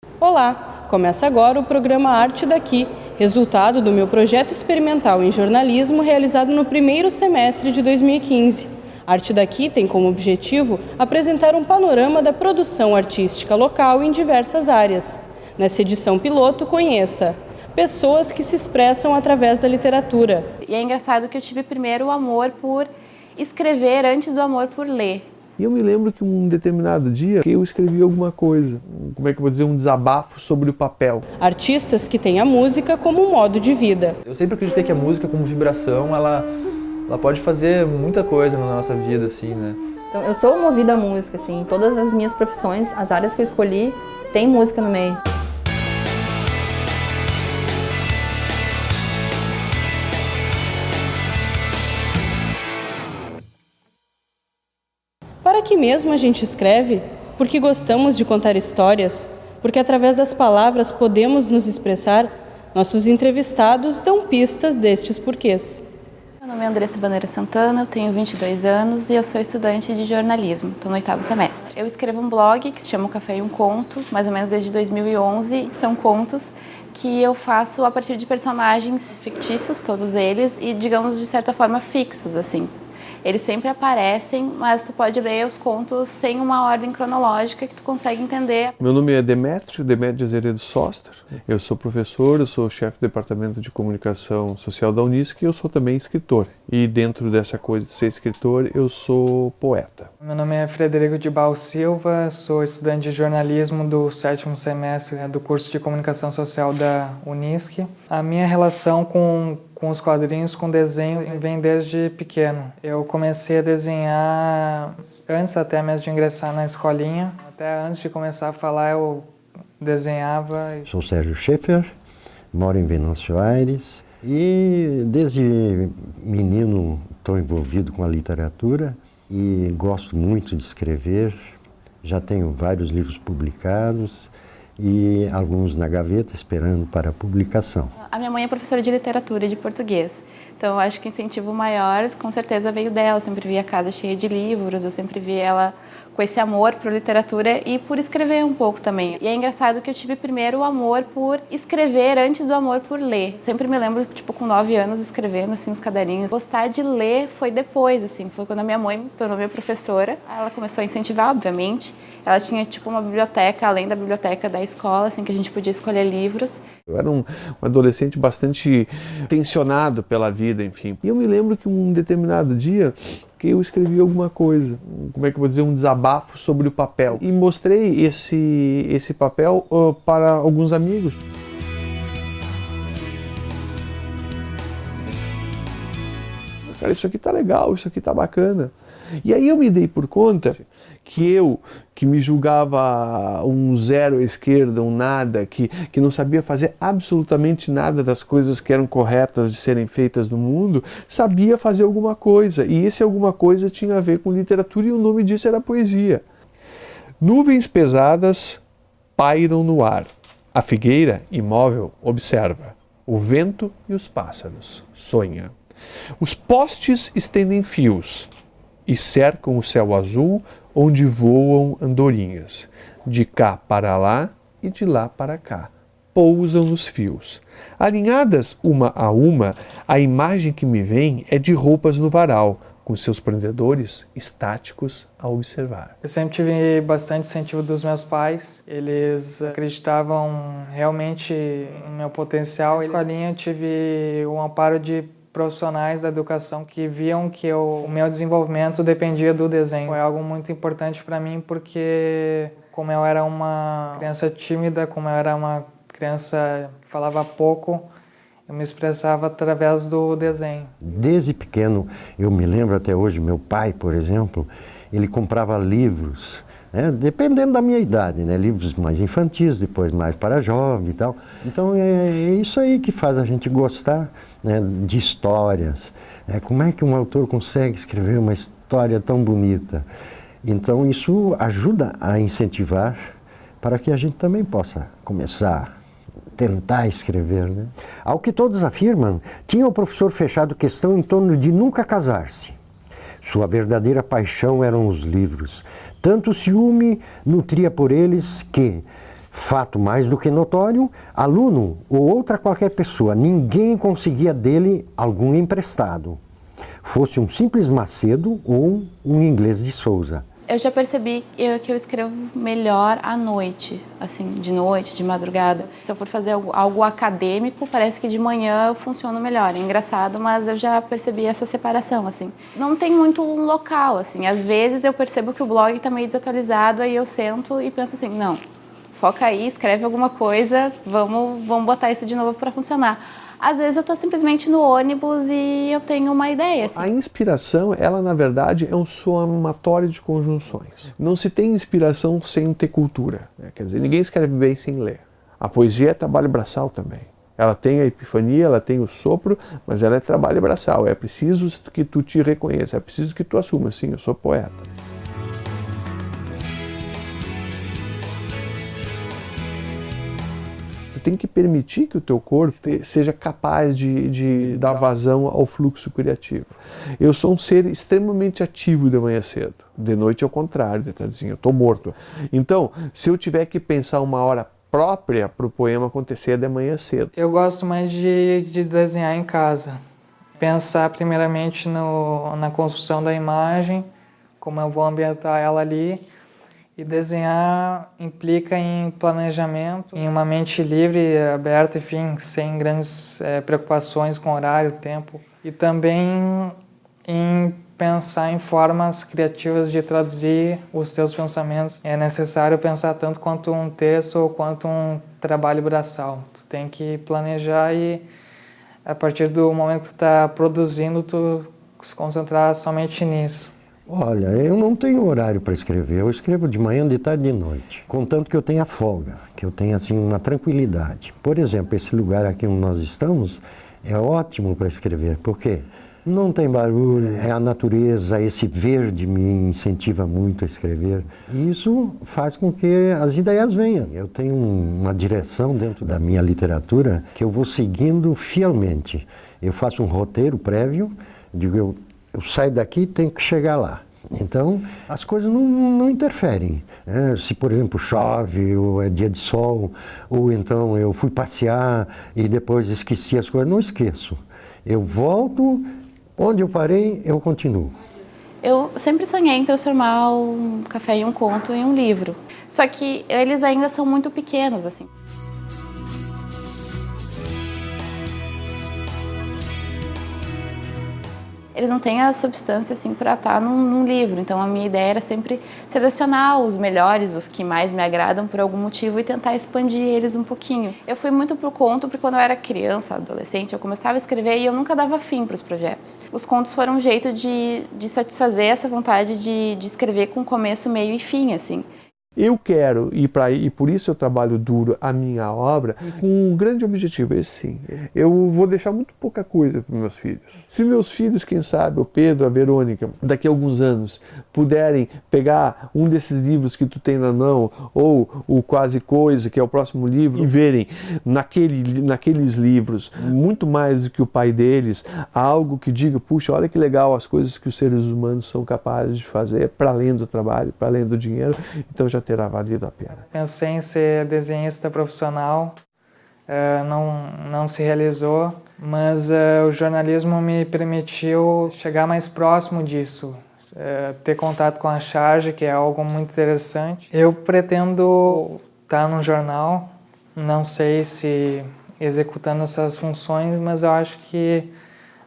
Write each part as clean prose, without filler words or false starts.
Olá! Começa agora o programa Arte Daqui, resultado do meu projeto experimental em jornalismo realizado no primeiro semestre de 2015. Arte Daqui tem como objetivo apresentar um panorama da produção artística local em diversas áreas. Nessa edição piloto, conheça pessoas que se expressam através da literatura. E é engraçado que eu tive primeiro o amor por escrever antes do amor por ler. E eu me lembro que um determinado dia eu escrevi alguma coisa, como é que eu vou dizer, um desabafo sobre o papel. Artistas que têm a música como um modo de vida. Eu sempre acreditei que a música como vibração, ela pode fazer muita coisa na nossa vida, assim, né? Então, eu sou movida à música, assim, todas as minhas profissões, as áreas que eu escolhi, tem música no meio. Para que mesmo a gente escreve? Porque gostamos de contar histórias? Porque através das palavras podemos nos expressar? Nossos entrevistados dão pistas destes porquês. Meu nome é Andressa Bandeira Santana, eu tenho 22 anos e eu sou estudante de jornalismo, estou no 8º semestre. Eu escrevo um blog que se chama O Café e um Conto, mais ou menos desde 2011, são contos que eu faço a partir de personagens fictícios, todos eles, e digamos de certa forma fixos, assim. Eles sempre aparecem, mas tu pode ler os contos sem uma ordem cronológica que tu consegue entender. Meu nome é Demétrio de Azeredo Soster. Eu sou professor, eu sou chefe do departamento de comunicação social da Unisc e eu sou também escritor. E dentro dessa coisa de ser escritor, eu sou poeta. Meu nome é Frederico de Barros Silva, sou estudante de jornalismo do 7º semestre do curso de comunicação social da Unisc. A minha relação com os quadrinhos, com desenho, vem desde pequeno. Eu comecei a desenhar antes até mesmo de ingressar na escolinha. Até antes de começar a falar, eu desenhava. Sou Sérgio Schaeffer, moro em Venâncio Aires e desde menino estou envolvido com a literatura e gosto muito de escrever. Já tenho vários livros publicados e alguns na gaveta esperando para a publicação. A minha mãe é professora de literatura e de português, então eu acho que o incentivo maior com certeza veio dela. Eu sempre vi a casa cheia de livros, eu sempre vi ela com esse amor por literatura e por escrever um pouco também. E é engraçado que eu tive primeiro o amor por escrever antes do amor por ler. Sempre me lembro, tipo, com 9 anos escrevendo assim os caderninhos. Gostar de ler foi depois, assim, foi quando a minha mãe se tornou minha professora. Ela começou a incentivar, obviamente. Ela tinha tipo uma biblioteca, além da biblioteca da escola, assim, que a gente podia escolher livros. Eu era um adolescente bastante tensionado pela vida, enfim. E eu me lembro que um determinado dia que eu escrevi alguma coisa, como é que eu vou dizer, um desabafo sobre o papel. E mostrei esse papel para alguns amigos. Cara, isso aqui tá legal, isso aqui tá bacana. E aí eu me dei por conta que eu, que me julgava um zero à esquerda, um nada, que não sabia fazer absolutamente nada das coisas que eram corretas de serem feitas no mundo, sabia fazer alguma coisa. E esse alguma coisa tinha a ver com literatura e o nome disso era poesia. Nuvens pesadas pairam no ar. A figueira, imóvel, observa. O vento e os pássaros, sonha. Os postes estendem fios e cercam o céu azul onde voam andorinhas. De cá para lá e de lá para cá. Pousam nos fios. Alinhadas uma a uma, a imagem que me vem é de roupas no varal, com seus prendedores estáticos a observar. Eu sempre tive bastante incentivo dos meus pais. Eles acreditavam realmente no meu potencial. Na escolinha eu tive um amparo de profissionais da educação que viam que o meu desenvolvimento dependia do desenho. Foi algo muito importante para mim porque, como eu era uma criança tímida, como eu era uma criança que falava pouco, eu me expressava através do desenho. Desde pequeno, eu me lembro até hoje, meu pai, por exemplo, ele comprava livros, né, dependendo da minha idade, né, livros mais infantis, depois mais para jovem e tal. Então é isso aí que faz a gente gostar, né, de histórias. Né? Como é que um autor consegue escrever uma história tão bonita? Então isso ajuda a incentivar para que a gente também possa começar tentar escrever, né? Ao que todos afirmam, tinha o professor fechado questão em torno de nunca casar-se. Sua verdadeira paixão eram os livros. Tanto ciúme nutria por eles que, fato mais do que notório, aluno ou outra qualquer pessoa, ninguém conseguia dele algum emprestado, fosse um simples Macedo ou um inglês de Souza. Eu já percebi que eu escrevo melhor à noite, assim, de noite, de madrugada. Se eu for fazer algo acadêmico, parece que de manhã eu funciono melhor. É engraçado, mas eu já percebi essa separação, assim. Não tem muito um local, assim. Às vezes eu percebo que o blog está meio desatualizado, aí eu sento e penso assim, não, foca aí, escreve alguma coisa, vamos botar isso de novo para funcionar. Às vezes eu estou simplesmente no ônibus e eu tenho uma ideia. Assim. A inspiração, ela na verdade é um somatório de conjunções. Não se tem inspiração sem ter cultura. Né? Quer dizer, ninguém escreve bem sem ler. A poesia é trabalho braçal também. Ela tem a epifania, ela tem o sopro, mas ela é trabalho braçal. É preciso que tu te reconheça, é preciso que tu assuma, sim, eu sou poeta. Tem que permitir que o teu corpo seja capaz de dar vazão ao fluxo criativo. Eu sou um ser extremamente ativo de manhã cedo. De noite é o contrário, de tardezinha, eu estou morto. Então, se eu tiver que pensar uma hora própria para o poema acontecer, é de manhã cedo. Eu gosto mais de desenhar em casa. Pensar primeiramente na construção da imagem, como eu vou ambientar ela ali. E desenhar implica em planejamento, em uma mente livre, aberta, enfim, sem grandes preocupações com horário, tempo. E também em pensar em formas criativas de traduzir os teus pensamentos. É necessário pensar tanto quanto um texto ou quanto um trabalho braçal. Tu tem que planejar e, a partir do momento que tu está produzindo, tu se concentrar somente nisso. Olha, eu não tenho horário para escrever, eu escrevo de manhã, de tarde e de noite. Contanto que eu tenha folga, que eu tenha assim uma tranquilidade. Por exemplo, esse lugar aqui onde nós estamos é ótimo para escrever, porque não tem barulho, é a natureza, esse verde me incentiva muito a escrever. E isso faz com que as ideias venham. Eu tenho uma direção dentro da minha literatura que eu vou seguindo fielmente. Eu faço um roteiro prévio, digo eu saio daqui e tenho que chegar lá. Então, as coisas não interferem. Né? Se, por exemplo, chove, ou é dia de sol, ou então eu fui passear e depois esqueci as coisas, não esqueço. Eu volto, onde eu parei, eu continuo. Eu sempre sonhei em transformar um café e um conto em um livro. Só que eles ainda são muito pequenos, assim. Eles não têm a substância assim para estar num livro. Então a minha ideia era sempre selecionar os melhores, os que mais me agradam por algum motivo e tentar expandir eles um pouquinho. Eu fui muito pro conto porque quando eu era criança, adolescente, eu começava a escrever e eu nunca dava fim para os projetos. Os contos foram um jeito de satisfazer essa vontade de escrever com começo, meio e fim, assim. Eu quero, e por isso eu trabalho duro a minha obra, com um grande objetivo, esse sim. Eu vou deixar muito pouca coisa para meus filhos. Se meus filhos, quem sabe, o Pedro, a Verônica, daqui a alguns anos, puderem pegar um desses livros que tu tem na mão, ou o Quase Coisa, que é o próximo livro, e verem naqueles livros, muito mais do que o pai deles, algo que diga, puxa, olha que legal as coisas que os seres humanos são capazes de fazer, para além do trabalho, para além do dinheiro, então já terá valido a pena. Pensei em ser desenhista profissional, não se realizou, mas o jornalismo me permitiu chegar mais próximo disso, ter contato com a charge, que é algo muito interessante. Eu pretendo estar no jornal, não sei se executando essas funções, mas eu acho que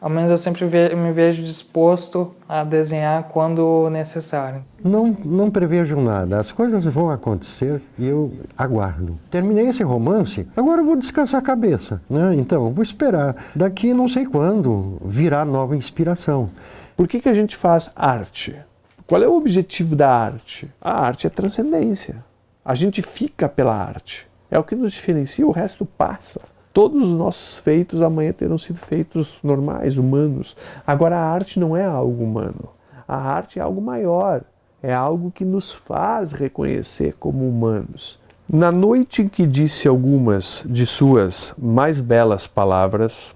ao menos eu sempre me vejo disposto a desenhar quando necessário. Não prevejo nada, as coisas vão acontecer e eu aguardo. Terminei esse romance, agora eu vou descansar a cabeça, né? Então, vou esperar. Daqui não sei quando virá nova inspiração. Por que a gente faz arte? Qual é o objetivo da arte? A arte é transcendência. A gente fica pela arte. É o que nos diferencia, o resto passa. Todos os nossos feitos amanhã terão sido feitos normais, humanos. Agora a arte não é algo humano. A arte é algo maior. É algo que nos faz reconhecer como humanos. Na noite em que disse algumas de suas mais belas palavras,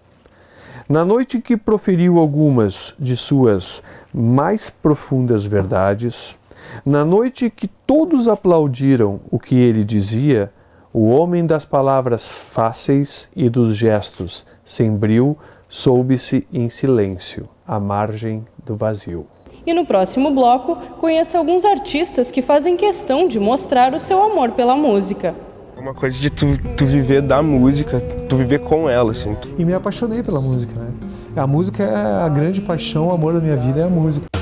na noite em que proferiu algumas de suas mais profundas verdades, na noite em que todos aplaudiram o que ele dizia, O homem das palavras fáceis e dos gestos sem brio, soube-se em silêncio, à margem do vazio. E no próximo bloco, conheça alguns artistas que fazem questão de mostrar o seu amor pela música. É uma coisa de tu viver da música, tu viver com ela, assim. E me apaixonei pela música, né? A música é a grande paixão, o amor da minha vida é a música.